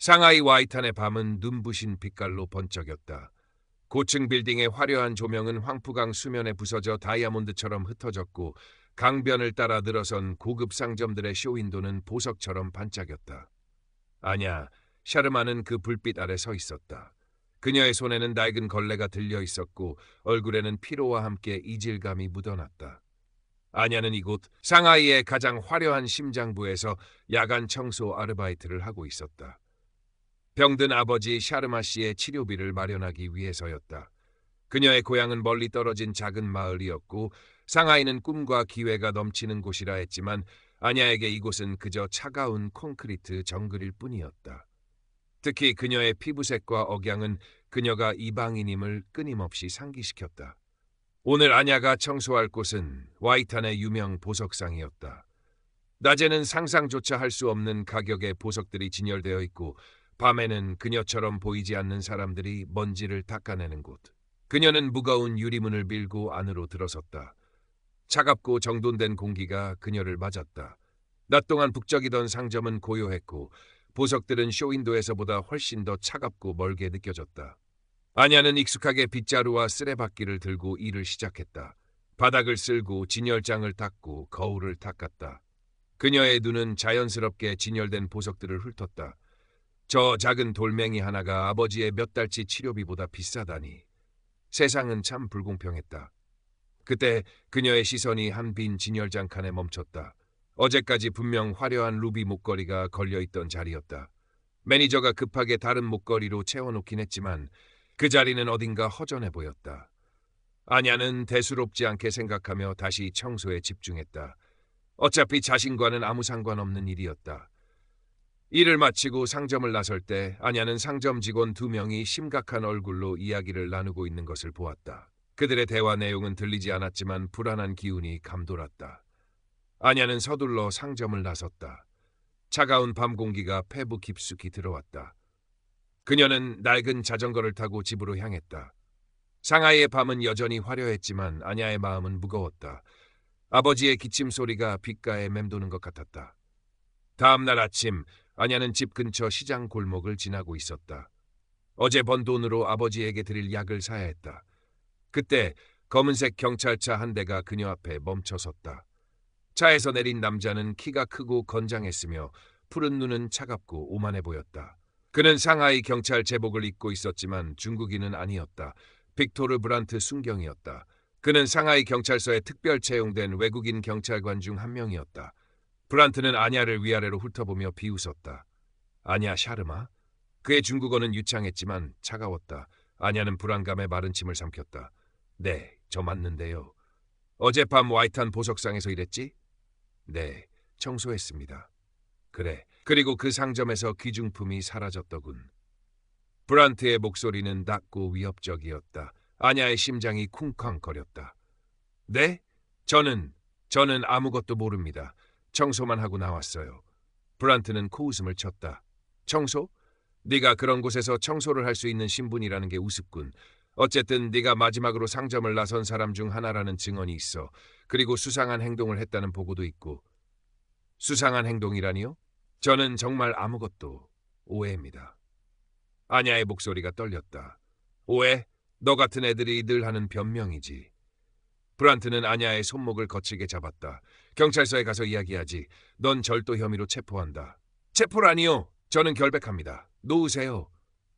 상하이 와이탄의 밤은 눈부신 빛깔로 번쩍였다. 고층 빌딩의 화려한 조명은 황푸강 수면에 부서져 다이아몬드처럼 흩어졌고 강변을 따라 늘어선 고급 상점들의 쇼윈도는 보석처럼 반짝였다. 아냐, 샤르마는 그 불빛 아래 서 있었다. 그녀의 손에는 낡은 걸레가 들려 있었고 얼굴에는 피로와 함께 이질감이 묻어났다. 아냐는 이곳 상하이의 가장 화려한 심장부에서 야간 청소 아르바이트를 하고 있었다. 병든 아버지 샤르마 씨의 치료비를 마련하기 위해서였다. 그녀의 고향은 멀리 떨어진 작은 마을이었고 상하이는 꿈과 기회가 넘치는 곳이라 했지만 아냐에게 이곳은 그저 차가운 콘크리트 정글일 뿐이었다. 특히 그녀의 피부색과 억양은 그녀가 이방인임을 끊임없이 상기시켰다. 오늘 아냐가 청소할 곳은 와이탄의 유명 보석상이었다. 낮에는 상상조차 할 수 없는 가격의 보석들이 진열되어 있고 밤에는 그녀처럼 보이지 않는 사람들이 먼지를 닦아내는 곳. 그녀는 무거운 유리문을 밀고 안으로 들어섰다. 차갑고 정돈된 공기가 그녀를 맞았다. 낮 동안 북적이던 상점은 고요했고 보석들은 쇼윈도에서보다 훨씬 더 차갑고 멀게 느껴졌다. 아냐는 익숙하게 빗자루와 쓰레받기를 들고 일을 시작했다. 바닥을 쓸고 진열장을 닦고 거울을 닦았다. 그녀의 눈은 자연스럽게 진열된 보석들을 훑었다. 저 작은 돌멩이 하나가 아버지의 몇 달치 치료비보다 비싸다니. 세상은 참 불공평했다. 그때 그녀의 시선이 한 빈 진열장 칸에 멈췄다. 어제까지 분명 화려한 루비 목걸이가 걸려있던 자리였다. 매니저가 급하게 다른 목걸이로 채워놓긴 했지만 그 자리는 어딘가 허전해 보였다. 아냐는 대수롭지 않게 생각하며 다시 청소에 집중했다. 어차피 자신과는 아무 상관없는 일이었다. 일을 마치고 상점을 나설 때 아냐는 상점 직원 2명이 심각한 얼굴로 이야기를 나누고 있는 것을 보았다. 그들의 대화 내용은 들리지 않았지만 불안한 기운이 감돌았다. 아냐는 서둘러 상점을 나섰다. 차가운 밤 공기가 폐부 깊숙이 들어왔다. 그녀는 낡은 자전거를 타고 집으로 향했다. 상하이의 밤은 여전히 화려했지만 아냐의 마음은 무거웠다. 아버지의 기침 소리가 귓가에 맴도는 것 같았다. 다음 날 아침 아냐는 집 근처 시장 골목을 지나고 있었다. 어제 번 돈으로 아버지에게 드릴 약을 사야 했다. 그때 검은색 경찰차 한 대가 그녀 앞에 멈춰섰다. 차에서 내린 남자는 키가 크고 건장했으며 푸른 눈은 차갑고 오만해 보였다. 그는 상하이 경찰 제복을 입고 있었지만 중국인은 아니었다. 빅토르 브란트 순경이었다. 그는 상하이 경찰서에 특별 채용된 외국인 경찰관 중 한 명이었다. 브란트는 아냐를 위아래로 훑어보며 비웃었다. 아냐 샤르마? 그의 중국어는 유창했지만 차가웠다. 아냐는 불안감에 마른 침을 삼켰다. 네, 저 맞는데요. 어젯밤 와이탄 보석상에서 일했지? 네, 청소했습니다. 그래, 그리고 그 상점에서 귀중품이 사라졌더군. 브란트의 목소리는 낮고 위협적이었다. 아냐의 심장이 쿵쾅거렸다. 네? 저는 아무것도 모릅니다. 청소만 하고 나왔어요. 브란트는 코웃음을 쳤다. 청소? 네가 그런 곳에서 청소를 할 수 있는 신분이라는 게 우습군. 어쨌든 네가 마지막으로 상점을 나선 사람 중 하나라는 증언이 있어. 그리고 수상한 행동을 했다는 보고도 있고. 수상한 행동이라니요? 저는 정말 아무것도 오해입니다. 아냐의 목소리가 떨렸다. 오해? 너 같은 애들이 늘 하는 변명이지. 브란트는 아냐의 손목을 거칠게 잡았다. 경찰서에 가서 이야기하지. 넌 절도 혐의로 체포한다. 체포라니요? 저는 결백합니다. 놓으세요.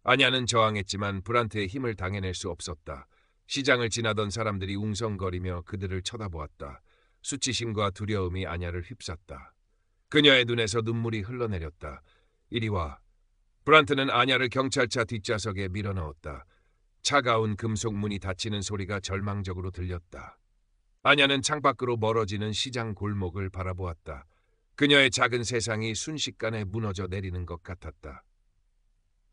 아냐는 저항했지만 브란트의 힘을 당해낼 수 없었다. 시장을 지나던 사람들이 웅성거리며 그들을 쳐다보았다. 수치심과 두려움이 아냐를 휩쌌다. 그녀의 눈에서 눈물이 흘러내렸다. 이리 와. 브란트는 아냐를 경찰차 뒷좌석에 밀어넣었다. 차가운 금속 문이 닫히는 소리가 절망적으로 들렸다. 아냐는 창밖으로 멀어지는 시장 골목을 바라보았다. 그녀의 작은 세상이 순식간에 무너져 내리는 것 같았다.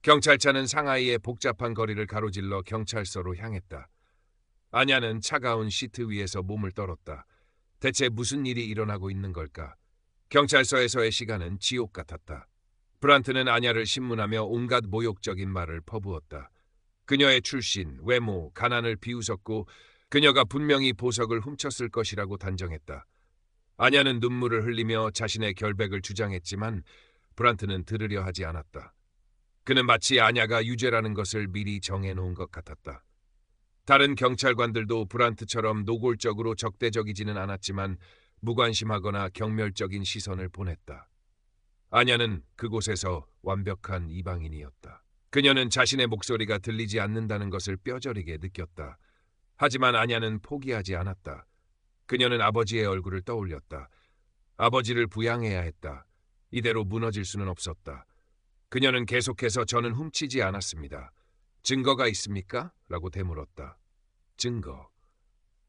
경찰차는 상하이의 복잡한 거리를 가로질러 경찰서로 향했다. 아냐는 차가운 시트 위에서 몸을 떨었다. 대체 무슨 일이 일어나고 있는 걸까? 경찰서에서의 시간은 지옥 같았다. 브란트는 아냐를 신문하며 온갖 모욕적인 말을 퍼부었다. 그녀의 출신, 외모, 가난을 비웃었고 그녀가 분명히 보석을 훔쳤을 것이라고 단정했다. 아냐는 눈물을 흘리며 자신의 결백을 주장했지만 브란트는 들으려 하지 않았다. 그는 마치 아냐가 유죄라는 것을 미리 정해놓은 것 같았다. 다른 경찰관들도 브란트처럼 노골적으로 적대적이지는 않았지만 무관심하거나 경멸적인 시선을 보냈다. 아냐는 그곳에서 완벽한 이방인이었다. 그녀는 자신의 목소리가 들리지 않는다는 것을 뼈저리게 느꼈다. 하지만 아냐는 포기하지 않았다. 그녀는 아버지의 얼굴을 떠올렸다. 아버지를 부양해야 했다. 이대로 무너질 수는 없었다. 그녀는 계속해서 저는 훔치지 않았습니다. 증거가 있습니까? 라고 되물었다. 증거.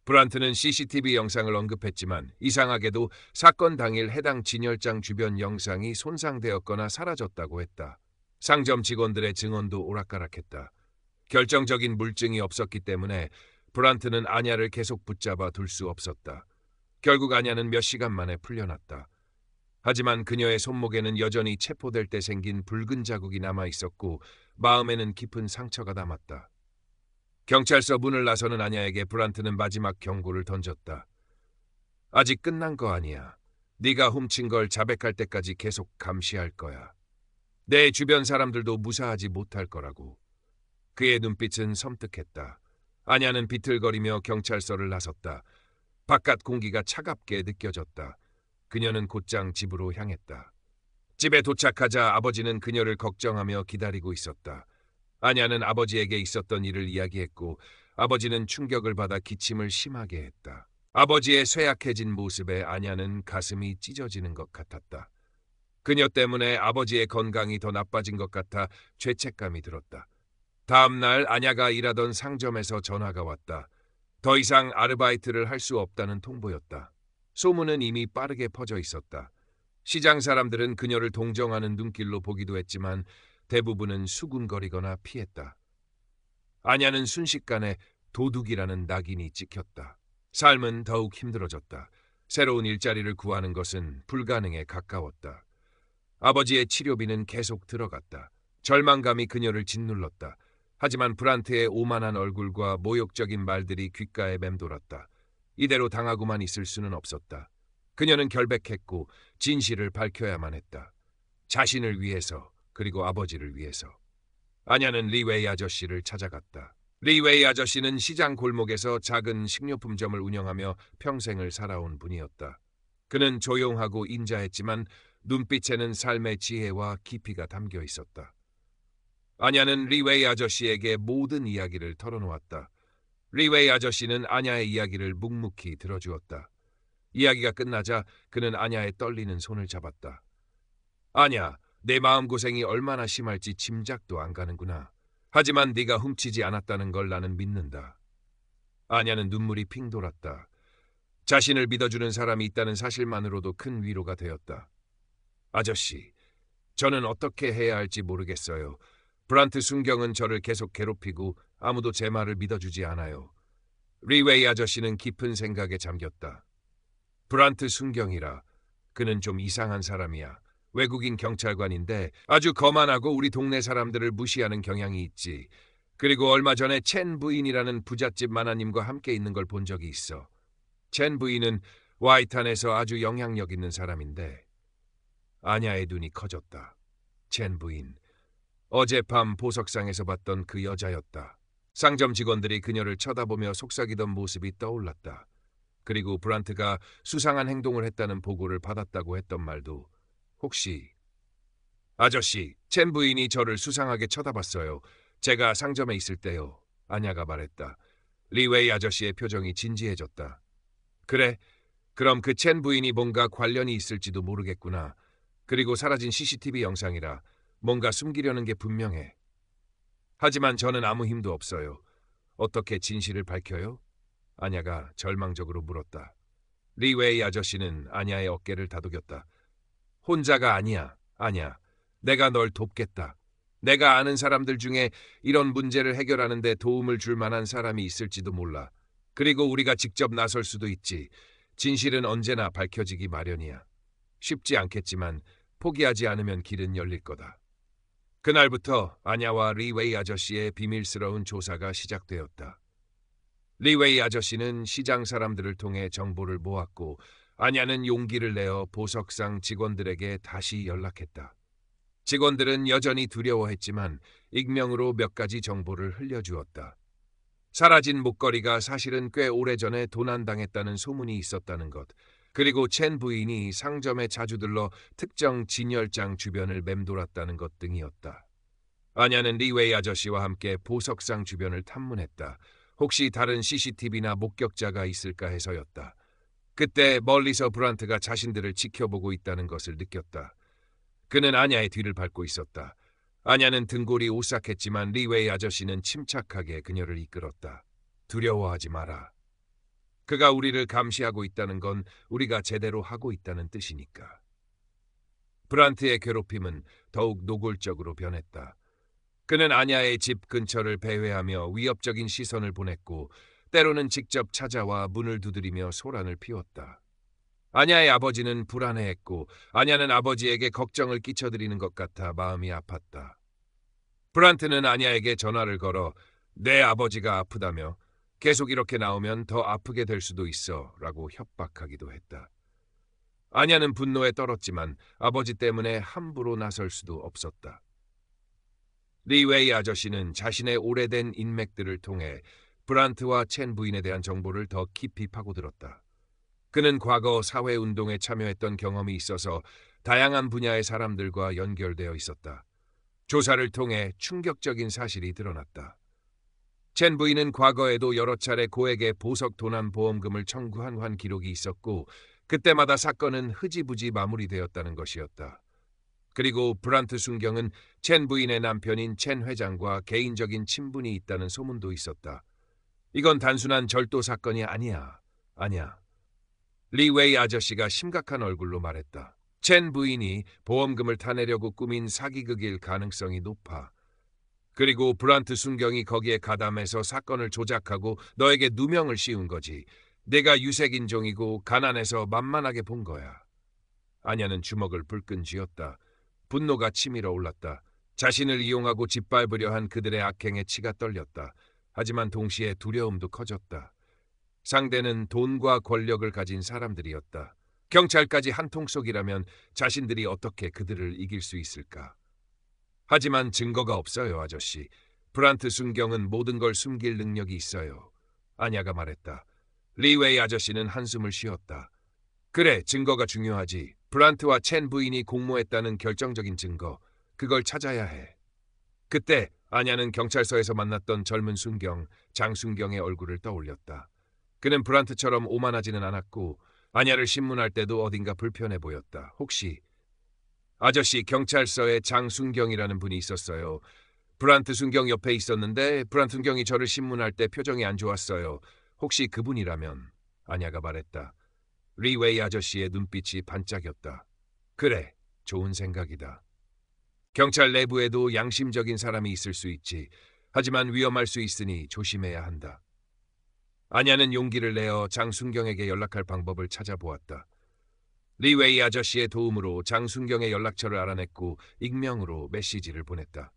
브란트는 CCTV 영상을 언급했지만 이상하게도 사건 당일 해당 진열장 주변 영상이 손상되었거나 사라졌다고 했다. 상점 직원들의 증언도 오락가락했다. 결정적인 물증이 없었기 때문에 브란트는 아냐를 계속 붙잡아 둘 수 없었다. 결국 아냐는 몇 시간 만에 풀려났다. 하지만 그녀의 손목에는 여전히 체포될 때 생긴 붉은 자국이 남아 있었고 마음에는 깊은 상처가 남았다. 경찰서 문을 나서는 아냐에게 브란트는 마지막 경고를 던졌다. 아직 끝난 거 아니야. 네가 훔친 걸 자백할 때까지 계속 감시할 거야. 내 주변 사람들도 무사하지 못할 거라고. 그의 눈빛은 섬뜩했다. 아냐는 비틀거리며 경찰서를 나섰다. 바깥 공기가 차갑게 느껴졌다. 그녀는 곧장 집으로 향했다. 집에 도착하자 아버지는 그녀를 걱정하며 기다리고 있었다. 아냐는 아버지에게 있었던 일을 이야기했고 아버지는 충격을 받아 기침을 심하게 했다. 아버지의 쇠약해진 모습에 아냐는 가슴이 찢어지는 것 같았다. 그녀 때문에 아버지의 건강이 더 나빠진 것 같아 죄책감이 들었다. 다음 날 아냐가 일하던 상점에서 전화가 왔다. 더 이상 아르바이트를 할 수 없다는 통보였다. 소문은 이미 빠르게 퍼져 있었다. 시장 사람들은 그녀를 동정하는 눈길로 보기도 했지만 대부분은 수군거리거나 피했다. 아냐는 순식간에 도둑이라는 낙인이 찍혔다. 삶은 더욱 힘들어졌다. 새로운 일자리를 구하는 것은 불가능에 가까웠다. 아버지의 치료비는 계속 들어갔다. 절망감이 그녀를 짓눌렀다. 하지만 브란트의 오만한 얼굴과 모욕적인 말들이 귓가에 맴돌았다. 이대로 당하고만 있을 수는 없었다. 그녀는 결백했고 진실을 밝혀야만 했다. 자신을 위해서 그리고 아버지를 위해서. 아냐는 리웨이 아저씨를 찾아갔다. 리웨이 아저씨는 시장 골목에서 작은 식료품점을 운영하며 평생을 살아온 분이었다. 그는 조용하고 인자했지만 눈빛에는 삶의 지혜와 깊이가 담겨 있었다. 아냐는 리웨이 아저씨에게 모든 이야기를 털어놓았다. 리웨이 아저씨는 아냐의 이야기를 묵묵히 들어주었다. 이야기가 끝나자 그는 아냐의 떨리는 손을 잡았다. 아냐, 내 마음고생이 얼마나 심할지 짐작도 안 가는구나. 하지만 네가 훔치지 않았다는 걸 나는 믿는다. 아냐는 눈물이 핑 돌았다. 자신을 믿어주는 사람이 있다는 사실만으로도 큰 위로가 되었다. 아저씨, 저는 어떻게 해야 할지 모르겠어요. 브란트 순경은 저를 계속 괴롭히고 아무도 제 말을 믿어주지 않아요. 리웨이 아저씨는 깊은 생각에 잠겼다. 브란트 순경이라. 그는 좀 이상한 사람이야. 외국인 경찰관인데 아주 거만하고 우리 동네 사람들을 무시하는 경향이 있지. 그리고 얼마 전에 첸 부인이라는 부잣집 마나님과 함께 있는 걸 본 적이 있어. 첸 부인은 와이탄에서 아주 영향력 있는 사람인데. 아냐의 눈이 커졌다. 첸 부인. 어젯밤 보석상에서 봤던 그 여자였다. 상점 직원들이 그녀를 쳐다보며 속삭이던 모습이 떠올랐다. 그리고 브란트가 수상한 행동을 했다는 보고를 받았다고 했던 말도. 혹시... 아저씨, 첸 부인이 저를 수상하게 쳐다봤어요. 제가 상점에 있을 때요. 아냐가 말했다. 리웨이 아저씨의 표정이 진지해졌다. 그래, 그럼 그 첸 부인이 뭔가 관련이 있을지도 모르겠구나. 그리고 사라진 CCTV 영상이라 뭔가 숨기려는 게 분명해. 하지만 저는 아무 힘도 없어요. 어떻게 진실을 밝혀요? 아냐가 절망적으로 물었다. 리웨이 아저씨는 아냐의 어깨를 다독였다. 혼자가 아니야, 아냐. 내가 널 돕겠다. 내가 아는 사람들 중에 이런 문제를 해결하는 데 도움을 줄 만한 사람이 있을지도 몰라. 그리고 우리가 직접 나설 수도 있지. 진실은 언제나 밝혀지기 마련이야. 쉽지 않겠지만 포기하지 않으면 길은 열릴 거다. 그날부터 아냐와 리웨이 아저씨의 비밀스러운 조사가 시작되었다. 리웨이 아저씨는 시장 사람들을 통해 정보를 모았고 아냐는 용기를 내어 보석상 직원들에게 다시 연락했다. 직원들은 여전히 두려워했지만 익명으로 몇 가지 정보를 흘려주었다. 사라진 목걸이가 사실은 꽤 오래전에 도난당했다는 소문이 있었다는 것, 그리고 첸 부인이 상점에 자주 들러 특정 진열장 주변을 맴돌았다는 것 등이었다. 아냐는 리웨이 아저씨와 함께 보석상 주변을 탐문했다. 혹시 다른 CCTV나 목격자가 있을까 해서였다. 그때 멀리서 브란트가 자신들을 지켜보고 있다는 것을 느꼈다. 그는 아냐의 뒤를 밟고 있었다. 아냐는 등골이 오싹했지만 리웨이 아저씨는 침착하게 그녀를 이끌었다. 두려워하지 마라. 그가 우리를 감시하고 있다는 건 우리가 제대로 하고 있다는 뜻이니까. 브란트의 괴롭힘은 더욱 노골적으로 변했다. 그는 아냐의 집 근처를 배회하며 위협적인 시선을 보냈고 때로는 직접 찾아와 문을 두드리며 소란을 피웠다. 아냐의 아버지는 불안해했고 아냐는 아버지에게 걱정을 끼쳐드리는 것 같아 마음이 아팠다. 브란트는 아냐에게 전화를 걸어 내 아버지가 아프다며 계속 이렇게 나오면 더 아프게 될 수도 있어 라고 협박하기도 했다. 아냐는 분노에 떨었지만 아버지 때문에 함부로 나설 수도 없었다. 리웨이 아저씨는 자신의 오래된 인맥들을 통해 브란트와 첸 부인에 대한 정보를 더 깊이 파고들었다. 그는 과거 사회운동에 참여했던 경험이 있어서 다양한 분야의 사람들과 연결되어 있었다. 조사를 통해 충격적인 사실이 드러났다. 첸 부인은 과거에도 여러 차례 고액의 보석 도난 보험금을 청구한 기록이 있었고 그때마다 사건은 흐지부지 마무리되었다는 것이었다. 그리고 브란트 순경은 첸 부인의 남편인 첸 회장과 개인적인 친분이 있다는 소문도 있었다. 이건 단순한 절도 사건이 아니야. 아니야. 리웨이 아저씨가 심각한 얼굴로 말했다. 첸 부인이 보험금을 타내려고 꾸민 사기극일 가능성이 높아. 그리고 브란트 순경이 거기에 가담해서 사건을 조작하고 너에게 누명을 씌운 거지. 내가 유색인종이고 가난해서 만만하게 본 거야. 아냐는 주먹을 불끈 쥐었다. 분노가 치밀어 올랐다. 자신을 이용하고 짓밟으려 한 그들의 악행에 치가 떨렸다. 하지만 동시에 두려움도 커졌다. 상대는 돈과 권력을 가진 사람들이었다. 경찰까지 한통속이라면 자신들이 어떻게 그들을 이길 수 있을까? 하지만 증거가 없어요, 아저씨. 브란트 순경은 모든 걸 숨길 능력이 있어요. 아냐가 말했다. 리웨이 아저씨는 한숨을 쉬었다. 그래, 증거가 중요하지. 브란트와 첸 부인이 공모했다는 결정적인 증거. 그걸 찾아야 해. 그때 아냐는 경찰서에서 만났던 젊은 순경, 장순경의 얼굴을 떠올렸다. 그는 브란트처럼 오만하지는 않았고 아냐를 신문할 때도 어딘가 불편해 보였다. 혹시 아저씨 경찰서에 장순경이라는 분이 있었어요. 브란트 순경 옆에 있었는데 브란트 순경이 저를 신문할 때 표정이 안 좋았어요. 혹시 그분이라면 아냐가 말했다. 리웨이 아저씨의 눈빛이 반짝였다. 그래, 좋은 생각이다. 경찰 내부에도 양심적인 사람이 있을 수 있지. 하지만 위험할 수 있으니 조심해야 한다. 아냐는 용기를 내어 장순경에게 연락할 방법을 찾아보았다. 리웨이 아저씨의 도움으로 장순경의 연락처를 알아냈고 익명으로 메시지를 보냈다.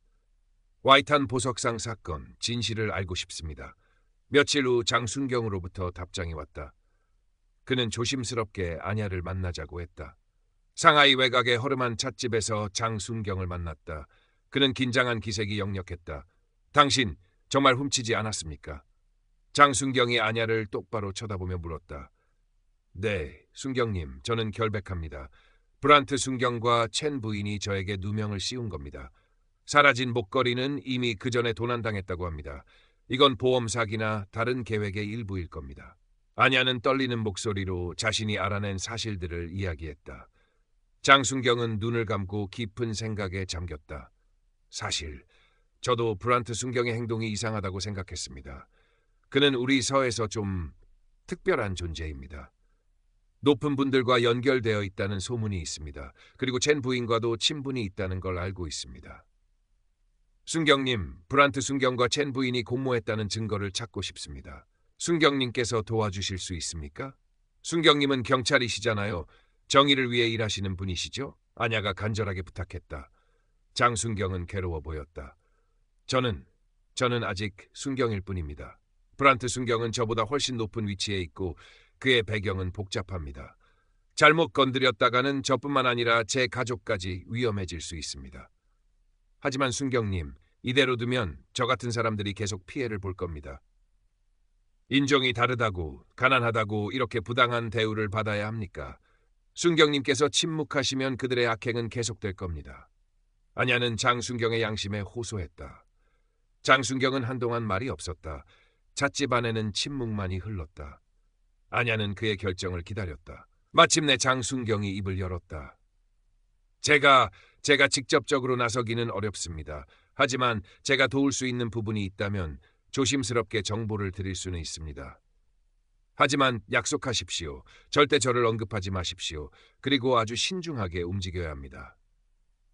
와이탄 보석상 사건 진실을 알고 싶습니다. 며칠 후 장순경으로부터 답장이 왔다. 그는 조심스럽게 아냐를 만나자고 했다. 상하이 외곽의 허름한 찻집에서 장순경을 만났다. 그는 긴장한 기색이 역력했다. 당신 정말 훔치지 않았습니까? 장순경이 아냐를 똑바로 쳐다보며 물었다. 네, 순경님, 저는 결백합니다. 브란트 순경과 첸 부인이 저에게 누명을 씌운 겁니다. 사라진 목걸이는 이미 그 전에 도난당했다고 합니다. 이건 보험 사기나 다른 계획의 일부일 겁니다. 아냐는 떨리는 목소리로 자신이 알아낸 사실들을 이야기했다. 장순경은 눈을 감고 깊은 생각에 잠겼다. 사실 저도 브란트 순경의 행동이 이상하다고 생각했습니다. 그는 우리 서에서 좀 특별한 존재입니다. 높은 분들과 연결되어 있다는 소문이 있습니다. 그리고 첸 부인과도 친분이 있다는 걸 알고 있습니다. 순경님, 브란트 순경과 첸 부인이 공모했다는 증거를 찾고 싶습니다. 순경님께서 도와주실 수 있습니까? 순경님은 경찰이시잖아요. 정의를 위해 일하시는 분이시죠? 아냐가 간절하게 부탁했다. 장순경은 괴로워 보였다. 저는 아직 순경일 뿐입니다. 브란트 순경은 저보다 훨씬 높은 위치에 있고 그의 배경은 복잡합니다. 잘못 건드렸다가는 저뿐만 아니라 제 가족까지 위험해질 수 있습니다. 하지만 순경님, 이대로 두면 저 같은 사람들이 계속 피해를 볼 겁니다. 인종이 다르다고, 가난하다고 이렇게 부당한 대우를 받아야 합니까? 순경님께서 침묵하시면 그들의 악행은 계속될 겁니다. 안야는 장순경의 양심에 호소했다. 장순경은 한동안 말이 없었다. 찻집 안에는 침묵만이 흘렀다. 안야는 그의 결정을 기다렸다. 마침내 장순경이 입을 열었다. 제가 직접적으로 나서기는 어렵습니다. 하지만 제가 도울 수 있는 부분이 있다면 조심스럽게 정보를 드릴 수는 있습니다. 하지만 약속하십시오. 절대 저를 언급하지 마십시오. 그리고 아주 신중하게 움직여야 합니다.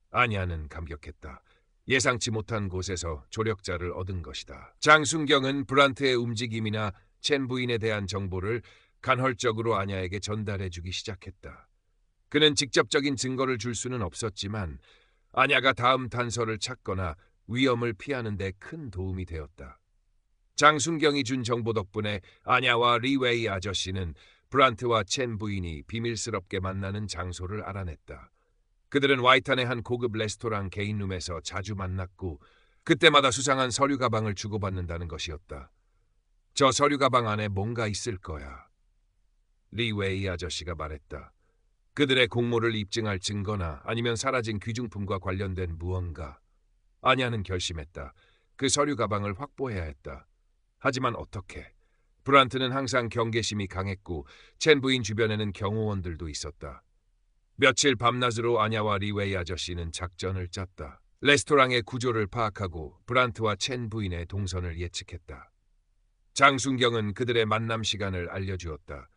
안야는 감격했다. 예상치 못한 곳에서 조력자를 얻은 것이다. 장순경은 브란트의 움직임이나 첸 부인에 대한 정보를 간헐적으로 안야에게 전달해주기 시작했다. 그는 직접적인 증거를 줄 수는 없었지만 안야가 다음 단서를 찾거나 위험을 피하는 데 큰 도움이 되었다. 장순경이 준 정보 덕분에 안야와 리웨이 아저씨는 브란트와 첸 부인이 비밀스럽게 만나는 장소를 알아냈다. 그들은 와이탄의 한 고급 레스토랑 개인룸에서 자주 만났고 그때마다 수상한 서류 가방을 주고받는다는 것이었다. 저 서류 가방 안에 뭔가 있을 거야. 리웨이 아저씨가 말했다. 그들의 공모를 입증할 증거나 아니면 사라진 귀중품과 관련된 무언가. 안야는 결심했다. 그 서류 가방을 확보해야 했다. 하지만 어떻게? 브란트는 항상 경계심이 강했고 첸 부인 주변에는 경호원들도 있었다. 며칠 밤낮으로 안야와 리웨이 아저씨는 작전을 짰다. 레스토랑의 구조를 파악하고 브란트와 첸 부인의 동선을 예측했다. 장순경은 그들의 만남 시간을 알려주었다.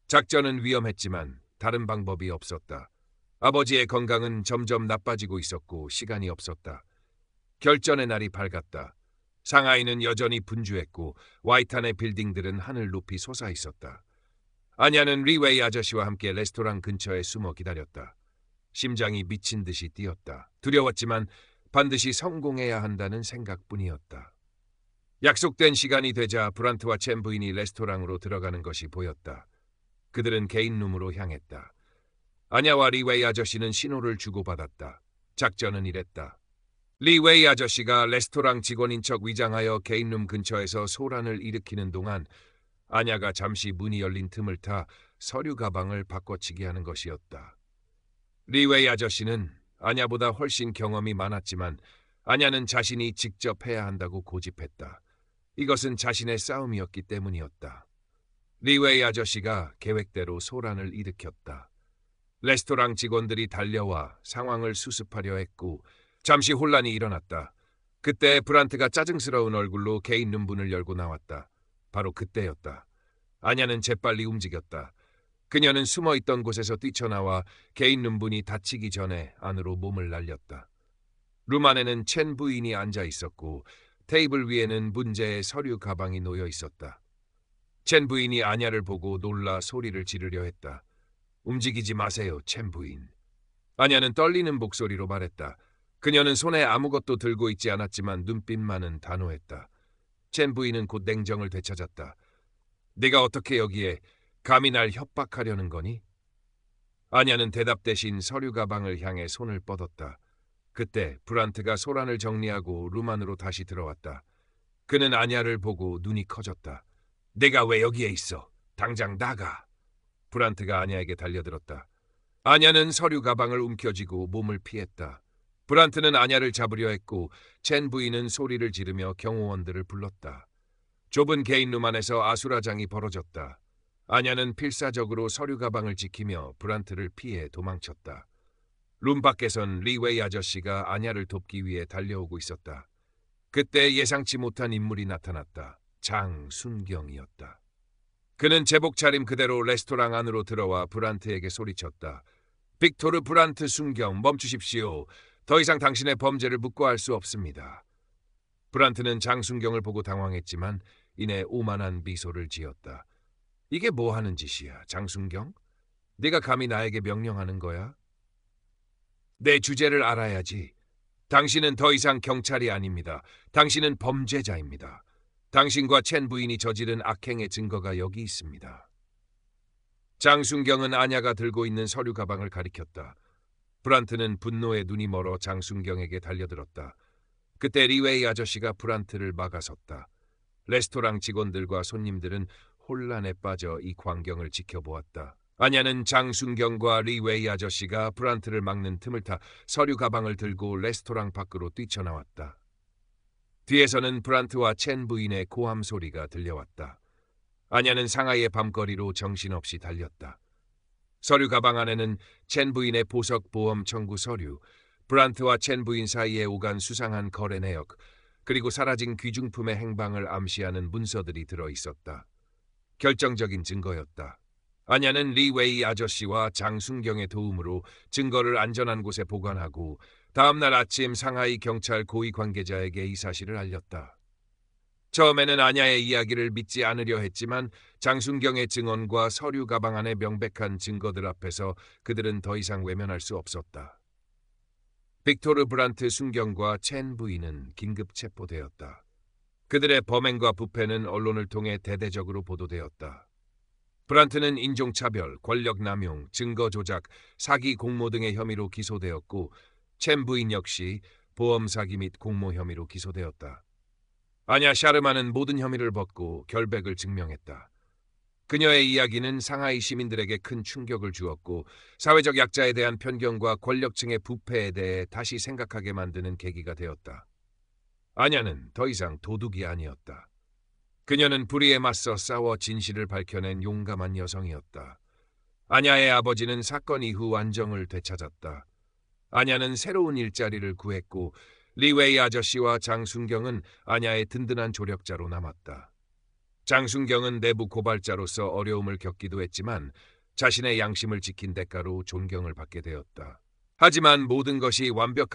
작전은 위험했지만 다른 방법이 없었다. 아버지의 건강은 점점 나빠지고 있었고 시간이 없었다. 결전의 날이 밝았다. 상하이는 여전히 분주했고 와이탄의 빌딩들은 하늘 높이 솟아 있었다. 안야는 리웨이 아저씨와 함께 레스토랑 근처에 숨어 기다렸다. 심장이 미친 듯이 뛰었다. 두려웠지만 반드시 성공해야 한다는 생각뿐이었다. 약속된 시간이 되자 브란트와 첸 부인이 레스토랑으로 들어가는 것이 보였다. 그들은 개인룸으로 향했다. 안야와 리웨이 아저씨는 신호를 주고받았다. 작전은 이랬다. 리웨이 아저씨가 레스토랑 직원인 척 위장하여 개인룸 근처에서 소란을 일으키는 동안 안야가 잠시 문이 열린 틈을 타 서류 가방을 바꿔치기 하는 것이었다. 리웨이 아저씨는 안야보다 훨씬 경험이 많았지만 안야는 자신이 직접 해야 한다고 고집했다. 이것은 자신의 싸움이었기 때문이었다. 리웨이 아저씨가 계획대로 소란을 일으켰다. 레스토랑 직원들이 달려와 상황을 수습하려 했고 잠시 혼란이 일어났다. 그때 브란트가 짜증스러운 얼굴로 개인룸 문을 열고 나왔다. 바로 그때였다. 안야는 재빨리 움직였다. 그녀는 숨어있던 곳에서 뛰쳐나와 개인룸 문이 닫히기 전에 안으로 몸을 날렸다. 룸 안에는 첸 부인이 앉아 있었고 테이블 위에는 문제의 서류 가방이 놓여 있었다. 첸 부인이 안야를 보고 놀라 소리를 지르려 했다. 움직이지 마세요, 첸 부인. 안야는 떨리는 목소리로 말했다. 그녀는 손에 아무것도 들고 있지 않았지만 눈빛만은 단호했다. 첸 부인은 곧 냉정을 되찾았다. 네가 어떻게 여기에 감히 날 협박하려는 거니? 안야는 대답 대신 서류 가방을 향해 손을 뻗었다. 그때 브란트가 소란을 정리하고 룸 안으로 다시 들어왔다. 그는 안야를 보고 눈이 커졌다. 내가 왜 여기에 있어? 당장 나가. 브란트가 안야에게 달려들었다. 안야는 서류 가방을 움켜쥐고 몸을 피했다. 브란트는 안야를 잡으려 했고 첸 부인은 소리를 지르며 경호원들을 불렀다. 좁은 개인룸 안에서 아수라장이 벌어졌다. 안야는 필사적으로 서류 가방을 지키며 브란트를 피해 도망쳤다. 룸 밖에선 리웨이 아저씨가 안야를 돕기 위해 달려오고 있었다. 그때 예상치 못한 인물이 나타났다. 장순경이었다. 그는 제복 차림 그대로 레스토랑 안으로 들어와 브란트에게 소리쳤다. 빅토르 브란트 순경, 멈추십시오. 더 이상 당신의 범죄를 묵과할 수 없습니다. 브란트는 장순경을 보고 당황했지만 이내 오만한 미소를 지었다. 이게 뭐 하는 짓이야, 장순경? 네가 감히 나에게 명령하는 거야? 내 주제를 알아야지. 당신은 더 이상 경찰이 아닙니다. 당신은 범죄자입니다. 당신과 첸 부인이 저지른 악행의 증거가 여기 있습니다. 장순경은 안야가 들고 있는 서류 가방을 가리켰다. 브란트는 분노에 눈이 멀어 장순경에게 달려들었다. 그때 리웨이 아저씨가 브란트를 막아섰다. 레스토랑 직원들과 손님들은 혼란에 빠져 이 광경을 지켜보았다. 아냐는 장순경과 리웨이 아저씨가 브란트를 막는 틈을 타 서류 가방을 들고 레스토랑 밖으로 뛰쳐나왔다. 뒤에서는 브란트와 첸 부인의 고함 소리가 들려왔다. 아냐는 상하이의 밤거리로 정신없이 달렸다. 서류 가방 안에는 첸 부인의 보석 보험 청구 서류, 브란트와 첸 부인 사이에 오간 수상한 거래 내역, 그리고 사라진 귀중품의 행방을 암시하는 문서들이 들어있었다. 결정적인 증거였다. 아냐는 리웨이 아저씨와 장순경의 도움으로 증거를 안전한 곳에 보관하고 다음날 아침 상하이 경찰 고위 관계자에게 이 사실을 알렸다. 처음에는 아냐의 이야기를 믿지 않으려 했지만 장순경의 증언과 서류 가방 안의 명백한 증거들 앞에서 그들은 더 이상 외면할 수 없었다. 빅토르 브란트 순경과 첸 부인은 긴급 체포되었다. 그들의 범행과 부패는 언론을 통해 대대적으로 보도되었다. 브란트는 인종차별, 권력남용, 증거조작, 사기 공모 등의 혐의로 기소되었고 첸 부인 역시 보험 사기 및 공모 혐의로 기소되었다. 아냐 샤르마는 모든 혐의를 벗고 결백을 증명했다. 그녀의 이야기는 상하이 시민들에게 큰 충격을 주었고 사회적 약자에 대한 편견과 권력층의 부패에 대해 다시 생각하게 만드는 계기가 되었다. 아냐는 더 이상 도둑이 아니었다. 그녀는 불의에 맞서 싸워 진실을 밝혀낸 용감한 여성이었다. 아냐의 아버지는 사건 이후 안정을 되찾았다. 아냐는 새로운 일자리를 구했고 리웨이 아저씨와 장순경은 아냐의 든든한 조력자로 남았다. 장순경은 내부 고발자로서 어려움을 겪기도 했지만 자신의 양심을 지킨 대가로 존경을 받게 되었다. 하지만 모든 것이 완벽한